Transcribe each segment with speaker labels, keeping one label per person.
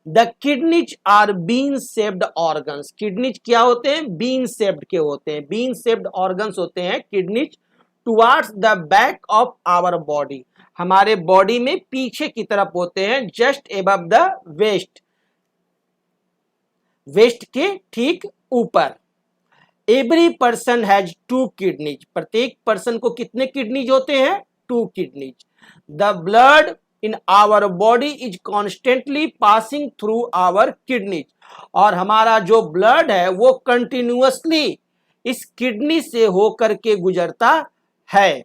Speaker 1: The kidneys are bean shaped organs. Kidneys क्या होते हैं? बीन शेप्ड के होते हैं। बीन शेप्ड ऑर्गन्स होते हैं kidneys towards the back of our body. हमारे बॉडी में पीछे की तरफ होते हैं, just above the waist, waist के ठीक ऊपर। Every person has two kidneys. प्रत्येक पर्सन को कितने किडनीज होते हैं? Two kidneys. The blood in our body is constantly passing through our kidneys. और हमारा जो ब्लड है वो कंटिन्यूअसली इस किडनी से होकर के गुजरता है।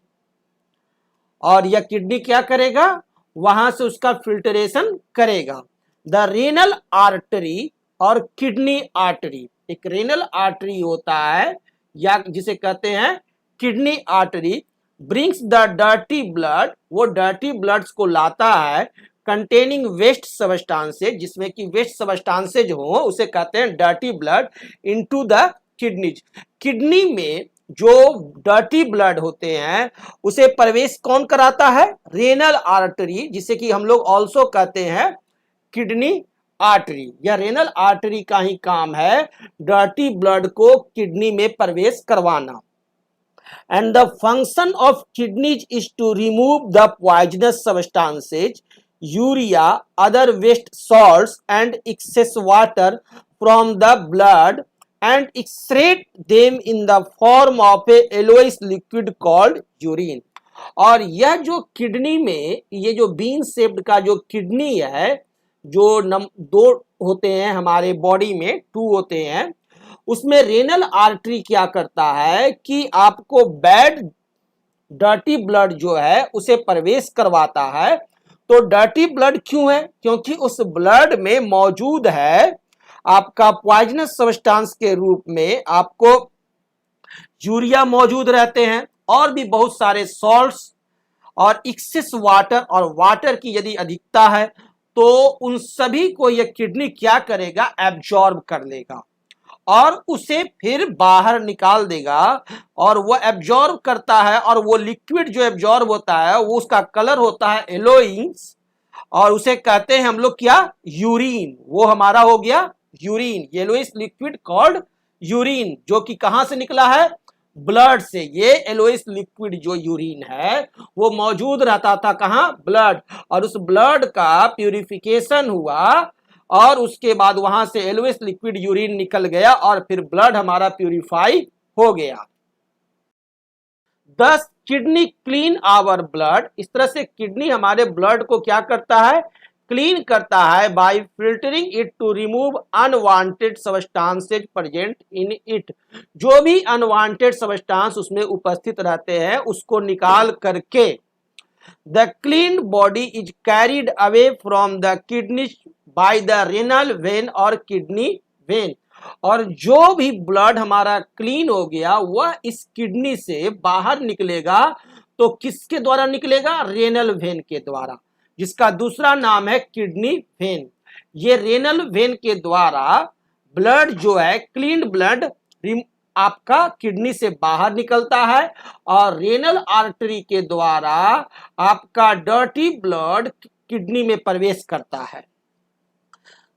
Speaker 1: और यह किडनी क्या करेगा? वहां से उसका फिल्टरेशन करेगा। द रेनल आर्टरी और किडनी आर्टरी, एक रेनल आर्टरी होता है या जिसे कहते हैं kidney artery, brings the dirty blood, वो डर्टी ब्लड्स को लाता है कंटेनिंग वेस्ट सबस्टांसेज, जिसमें कि वेस्ट सबस्टांसेज हो उसे कहते हैं dirty blood, into the kidneys. Kidney में जो डर्टी ब्लड होते हैं उसे प्रवेश कौन कराता है? रेनल आर्टरी, जिसे कि हम लोग ऑल्सो कहते हैं किडनी आर्टरी। या रेनल आर्टरी का ही काम है डर्टी ब्लड को किडनी में प्रवेश करवाना। And the function of kidneys is to remove the poisonous substances, urea, other waste salts and excess water from the blood and excrete them in the form of a yellowish liquid called urine। और यह जो kidney में, ये जो bean shaped का जो kidney है, जो दो होते हैं हमारे बॉडी में, टू होते हैं, उसमें रेनल आर्टरी क्या करता है कि आपको बैड डर्टी ब्लड जो है उसे प्रवेश करवाता है। तो डर्टी ब्लड क्यों है? क्योंकि उस ब्लड में मौजूद है आपका पॉइजनस सब्सटेंस के रूप में आपको यूरिया मौजूद रहते हैं और भी बहुत सारे सॉल्ट्स और एक्सेस वाटर, और वाटर की यदि अधिकता है तो उन सभी को यह किडनी क्या करेगा? एब्जॉर्ब कर लेगा और उसे फिर बाहर निकाल देगा। और वो एब्जॉर्ब करता है और वो लिक्विड जो एब्जॉर्ब होता है वो उसका कलर होता है येलोइंग्स, और उसे कहते हैं हम लोग क्या? यूरिन। वो हमारा हो गया urine, yellowish liquid called urine, जो कि कहां से निकला है? ब्लड से। ये येलोइश लिक्विड जो यूरिन है वो मौजूद रहता था कहां? ब्लड। और उस ब्लड का प्यूरिफिकेशन हुआ और उसके बाद वहां से येलोइश लिक्विड यूरिन निकल गया और फिर ब्लड हमारा प्यूरिफाई हो गया। दस किडनी क्लीन आवर ब्लड। इस तरह से किडनी हमारे ब्लड को क्या करता है? क्लीन करता है by filtering it to remove unwanted substances present in it. जो भी अनवांटेड सब्सटेंस उसमें उपस्थित रहते हैं उसको निकाल करके the clean body is carried away from the kidney by the renal vein और किडनी वेन। और जो भी ब्लड हमारा क्लीन हो गया वह इस किडनी से बाहर निकलेगा। तो किसके द्वारा निकलेगा? रेनल वेन के द्वारा, जिसका दूसरा नाम है किडनी वेन। ये रेनल वेन के द्वारा ब्लड जो है, क्लीन ब्लड आपका किडनी से बाहर निकलता है और रेनल आर्टरी के द्वारा आपका डर्टी ब्लड किडनी में प्रवेश करता है।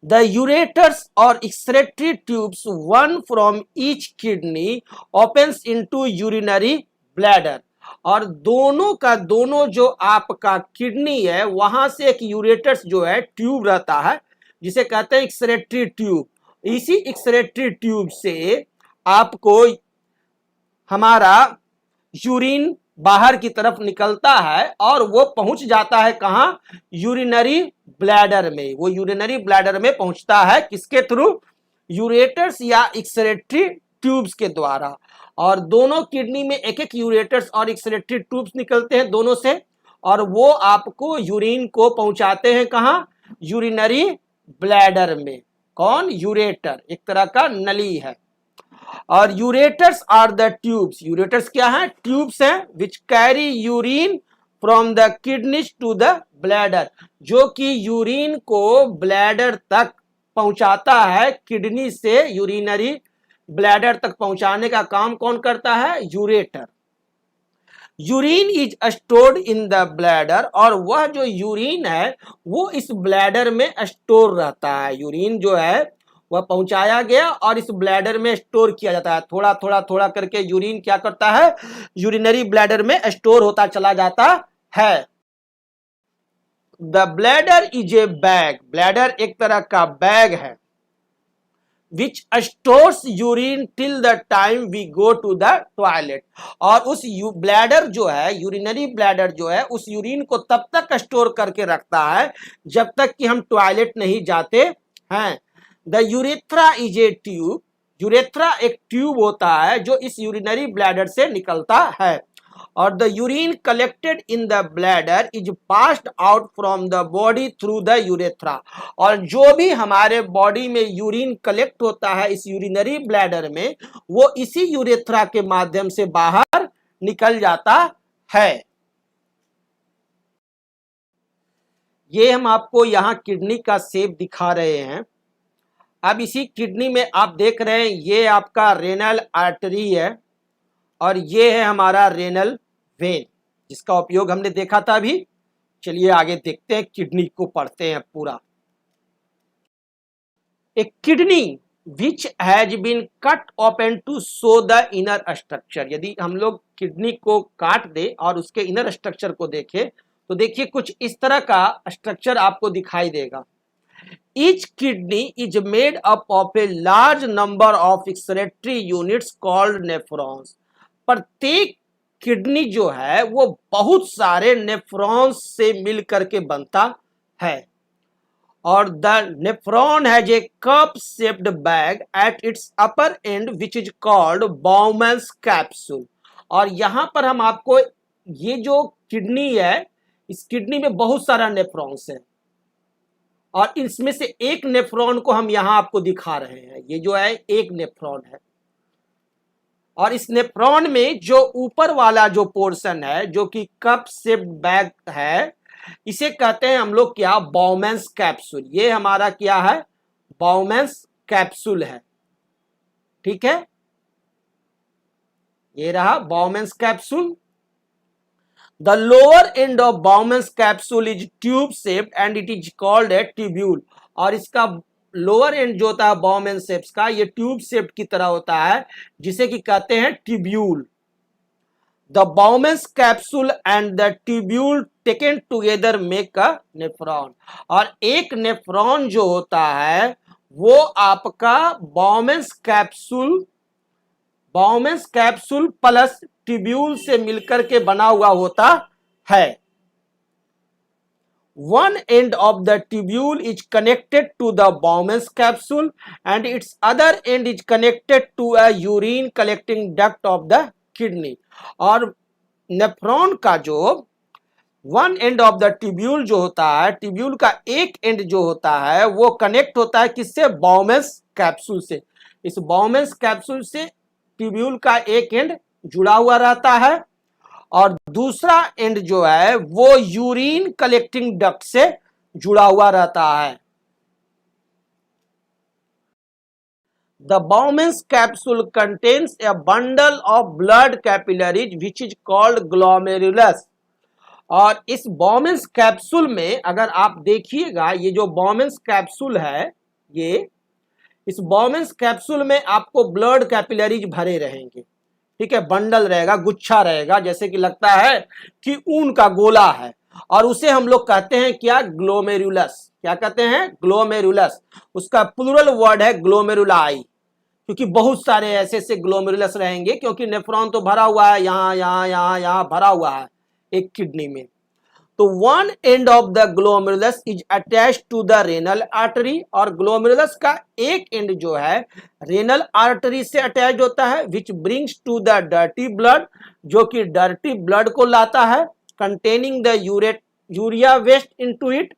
Speaker 1: The ureters or excretory tubes, one from each kidney, opens into urinary bladder। और दोनों का दोनों जो आपका किडनी है वहां से एक यूरेटर्स जो है ट्यूब रहता है जिसे कहते हैं एक्सक्रेटरी ट्यूब। इसी एक्सक्रेटरी ट्यूब से आपको हमारा यूरिन बाहर की तरफ निकलता है और वो पहुंच जाता है कहां? यूरिनरी ब्लैडर में। वो यूरिनरी ब्लैडर में पहुंचता है किसके थ्रू? यूरेटर्स या एक्सक्रेटरी ट्यूब्स के द्वारा। और दोनों किडनी में एक एक यूरेटर्स और एक्सक्रेटरी ट्यूब्स निकलते हैं दोनों से, और वो आपको यूरिन को पहुंचाते हैं कहां? यूरिनरी ब्लैडर में। कौन? यूरेटर, एक तरह का नली है। और ureters are the tubes. Ureters क्या है? ट्यूब्स हैं which carry urine from the kidneys to the bladder, जो कि यूरिन को ब्लैडर तक पहुंचाता है। किडनी से यूरिनरी ब्लैडर तक पहुंचाने का काम कौन करता है? Ureter. Urine is stored in the bladder, और वह जो यूरिन है वो इस ब्लैडर में स्टोर रहता है। यूरिन जो है वह पहुंचाया गया और इस ब्लैडर में स्टोर किया जाता है। थोड़ा थोड़ा थोड़ा करके यूरिन क्या करता है, यूरिनरी ब्लैडर में स्टोर होता चला जाता है। The bladder is a bag, bladder एक तरह का बैग है, which stores urine till the time we go to the toilet, और उस ब्लैडर जो है, यूरिनरी ब्लैडर जो है, उस यूरिन को तब तक स्टोर करके रखता है जब तक कि हम टॉयलेट नहीं जाते हैं। The urethra is a tube, urethra एक ट्यूब होता है जो इस यूरिनरी ब्लैडर से निकलता है, और the urine collected in the bladder is passed out from the body through the urethra, और जो भी हमारे बॉडी में यूरिन कलेक्ट होता है इस यूरिनरी ब्लैडर में, वो इसी यूरेथ्रा के माध्यम से बाहर निकल जाता है। ये हम आपको यहाँ किडनी का शेप दिखा रहे हैं। अब इसी किडनी में आप देख रहे हैं ये आपका रेनल आर्टरी है और ये है हमारा रेनल वेन, जिसका उपयोग हमने देखा था अभी। चलिए आगे देखते हैं, किडनी को पढ़ते हैं पूरा। A kidney which has been cut open to show the inner structure, यदि हम लोग किडनी को काट दे और उसके इनर स्ट्रक्चर को देखें तो देखिए कुछ इस तरह का स्ट्रक्चर आपको दिखाई देगा। Each kidney is made up of a large number of excretory units called nephrons. प्रत्येक किडनी जो है वो बहुत सारे नेफ्रॉन्स से मिलकर के बनता है, और the nephron has a cup shaped bag at its upper end which is called Bowman's capsule. और यहां पर हम आपको ये जो किडनी है, इस किडनी में बहुत सारा नेफ्रॉन्स है, और इसमें से एक नेफ्रॉन को हम यहां आपको दिखा रहे हैं। ये जो है एक नेफ्रॉन है, और इस नेफ्रॉन में जो ऊपर वाला जो पोर्शन है जो कि कप शेप बैग है, इसे कहते हैं हम लोग क्या, बाउमन्स कैप्सूल। ये हमारा क्या है, बाउमन्स कैप्सूल है। ठीक है, ये रहा बाउमन्स capsule. The lower end of Bowman's capsule is tube shaped and it is called a tubule, और इसका लोअर एंड जो होता है बाउमैन शेप्स का, ये ट्यूब शेप की तरह होता है जिसे कि कहते हैं tubule. The Bowman's capsule and the tubule taken together make a nephron, और एक नेफ्रॉन जो होता है वो आपका बाउमैन्स कैप्सूल प्लस ट्यूब्यूल से मिलकर के बना हुआ होता है। One end of the tubule is connected to the Bowman's capsule and its other end is connected to a urine collecting duct of the kidney, और नेफ्रॉन का जो one end of the tubule जो होता है, tubule का एक and जो होता है वो कनेक्ट होता है किससे, बाउमन्स कैप्सूल से। इस बाउमन्स कैप्सूल से ट्यूब्यूल का एक एंड जुड़ा हुआ रहता है, और दूसरा एंड जो है वो यूरिन कलेक्टिंग डक्ट से जुड़ा हुआ रहता है। The Bowman's capsule contains a bundle of blood capillaries which is called glomerulus, और इस बाउमन्स कैप्सूल में अगर आप देखिएगा, ये जो बाउमन्स कैप्सूल है, ये इस बाउमन्स कैप्सूल में आपको ब्लड कैपिलरीज भरे रहेंगे। ठीक है, बंडल रहेगा, गुच्छा रहेगा, जैसे कि लगता है कि ऊन का गोला है, और उसे हम लोग कहते हैं क्या, ग्लोमेरुलस। क्या कहते हैं, ग्लोमेरुलस। उसका प्लूरल वर्ड है ग्लोमेरुलाई, क्योंकि बहुत सारे ऐसे ऐसे ग्लोमेरुलस रहेंगे, क्योंकि नेफ्रॉन तो भरा हुआ है, यहाँ यहाँ यहाँ यहाँ भरा हुआ है एक किडनी में। तो one end of the glomerulus is attached to the renal artery, और ग्लोमेरुलस का एक एंड जो है रेनल आर्टरी से अटैच होता है, which brings to the dirty blood, जो कि डर्टी ब्लड को लाता है, containing the urea waste into it,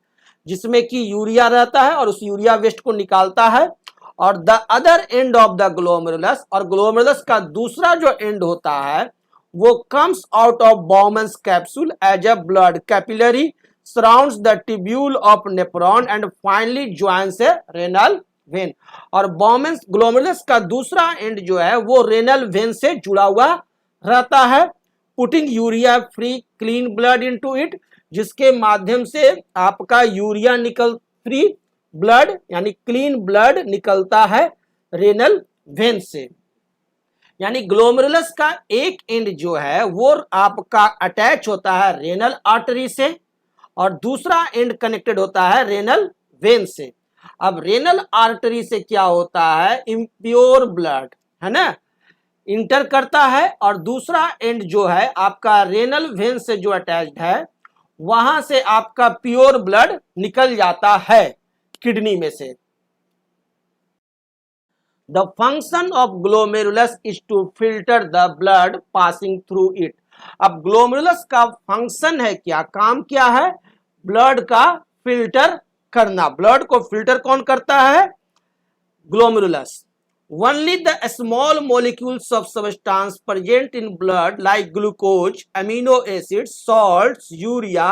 Speaker 1: जिसमें कि यूरिया रहता है और उस यूरिया वेस्ट को निकालता है। और the other and of the glomerulus, और ग्लोमेरुलस का दूसरा जो एंड होता है वो comes out of Bowman's capsule as a blood capillary, surrounds the tubule of nephron and finally joins a renal vein, और Bowman's glomerulus का दूसरा एंड जो है वो रेनल वेन से जुड़ा हुआ रहता है, putting urea free clean blood into it, जिसके माध्यम से आपका यूरिया फ्री ब्लड यानी क्लीन ब्लड निकलता है रेनल वेन से। यानी ग्लोमेरुलस का एक एंड जो है वो आपका अटैच होता है रेनल आर्टरी से और दूसरा एंड कनेक्टेड होता है रेनल वेन से। अब रेनल आर्टरी से क्या होता है, इम्प्योर ब्लड है ना इंटर करता है, और दूसरा एंड जो है आपका रेनल वेन से जो अटैच्ड है वहां से आपका प्योर ब्लड निकल जाता है किडनी में से। The function of glomerulus is to filter the blood passing through it। अब ग्लोमेरुलस का फंक्शन है क्या, काम क्या है, ब्लड का फिल्टर करना। ब्लड को फिल्टर कौन करता है, glomerulus. Only the small molecules of substance present in blood like glucose, amino acids, salts, urea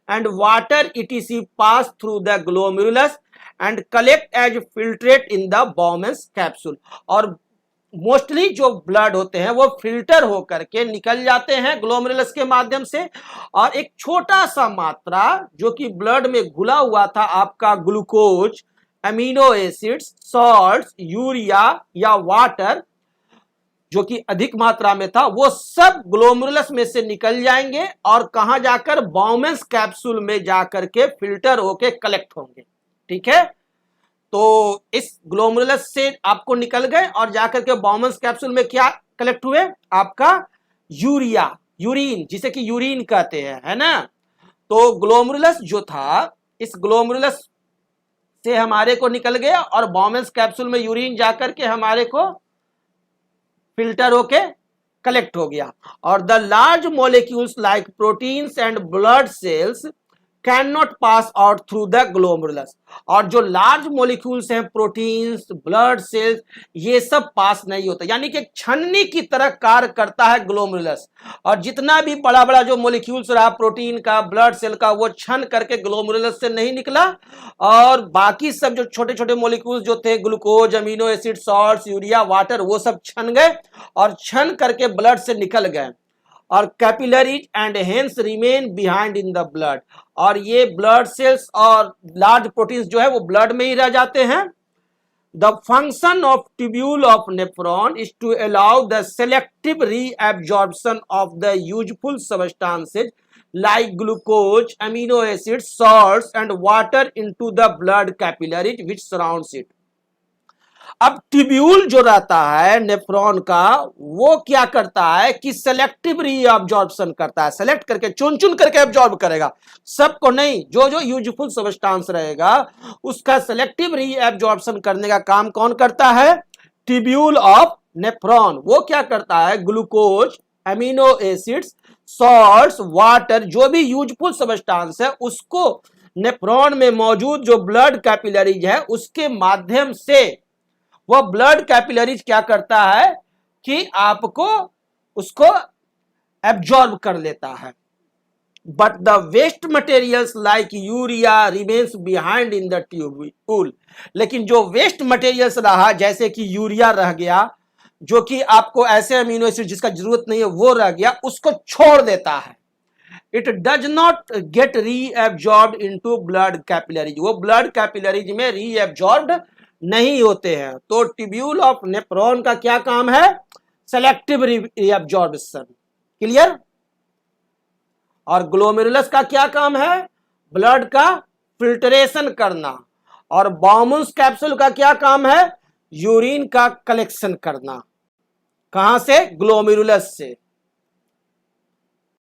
Speaker 1: and water etc pass through the glomerulus and collect as filtrate in the Bowman's capsule। और mostly जो blood होते हैं वो filter होकर के निकल जाते हैं ग्लोमेरुलस के माध्यम से, और एक छोटा सा मात्रा जो कि ब्लड में घुला हुआ था आपका glucose, amino acids, salts, urea या वाटर जो कि अधिक मात्रा में था, वो सब ग्लोमेरुलस में से निकल जाएंगे और कहां जाकर, बाउमेंस कैप्सूल में जाकर के फिल्टर होके कलेक्ट होंगे। ठीक है, तो इस ग्लोमेरुलस से आपको निकल गए और जाकर के बाउमेंस कैप्सूल में क्या कलेक्ट हुए, आपका यूरिया, यूरिन जिसे कि यूरिन कहते हैं, है ना। तो ग्लोमेरुलस जो था, इस ग्लोमेरुलस से हमारे को निकल गया और बाउमेंस कैप्सूल में यूरिन जाकर के हमारे को फिल्टर होके कलेक्ट हो गया। और the large molecules like proteins and blood cells can not pass out through the glomerulus. और जो लार्ज मॉलिक्यूल्स हैं, प्रोटीन्स, ब्लड सेल्स, ये सब पास नहीं होता, यानी कि छन्नी की तरह कार्य करता है ग्लोमेरुलस। और जितना भी बड़ा बड़ा जो मॉलिक्यूल्स रहा प्रोटीन का, ब्लड सेल का, वो छन करके ग्लोमेरुलस से नहीं निकला, और बाकी सब जो छोटे छोटे मॉलिक्यूल्स जो थे, glucose, amino acid, salts, urea, water, वो सब छन गए और छन करके ब्लड से निकल गए। और capillaries and hence remain behind in the blood. और ये ब्लड सेल्स और लार्ज प्रोटीन्स जो है वो ब्लड में ही रह जाते हैं। The function of tubule of nephron is to allow the selective reabsorption of the useful substances like glucose, amino acid, salts and water into the blood capillaries which surrounds it. अब tubule जो रहता है nephron का, वो क्या करता है कि सेलेक्टिव रीअब्जॉर्प्शन करता है, सेलेक्ट करके चुन चुन करके एब्जॉर्ब करेगा, सबको नहीं, जो जो यूजफुल सबस्टांस रहेगा उसका सेलेक्टिव रीअब्जॉर्प्शन करने का काम कौन करता है, ट्यूब्यूल ऑफ नेफ्रॉन। वो क्या करता है, glucose, amino acids, salts, water, जो भी यूजफुल सबस्टांस है उसको नेफ्रॉन में मौजूद जो ब्लड कैपिलरीज है उसके माध्यम से वह ब्लड कैपिलरीज क्या करता है कि आपको उसको एब्जॉर्ब कर लेता है। But the waste materials like urea remains behind in the tubule. लेकिन जो वेस्ट मटेरियल्स रहा, जैसे कि यूरिया रह गया, जो कि आपको ऐसे अमीनो एसिड जिसका जरूरत नहीं है वो रह गया, उसको छोड़ देता है। It does not get reabsorbed into blood capillaries. वो ब्लड कैपिलरीज में रीअब्जॉर्ब्ड नहीं होते हैं। तो ट्यूब्यूल ऑफ नेफ्रॉन का क्या काम है, सेलेक्टिव रीअब्जॉर्प्शन। क्लियर। और ग्लोमेरुलस का क्या काम है, ब्लड का फिल्टरेशन करना। और बाउमेंस कैप्सूल का क्या काम है, यूरिन का कलेक्शन करना। कहां से, ग्लोमेरुलस से।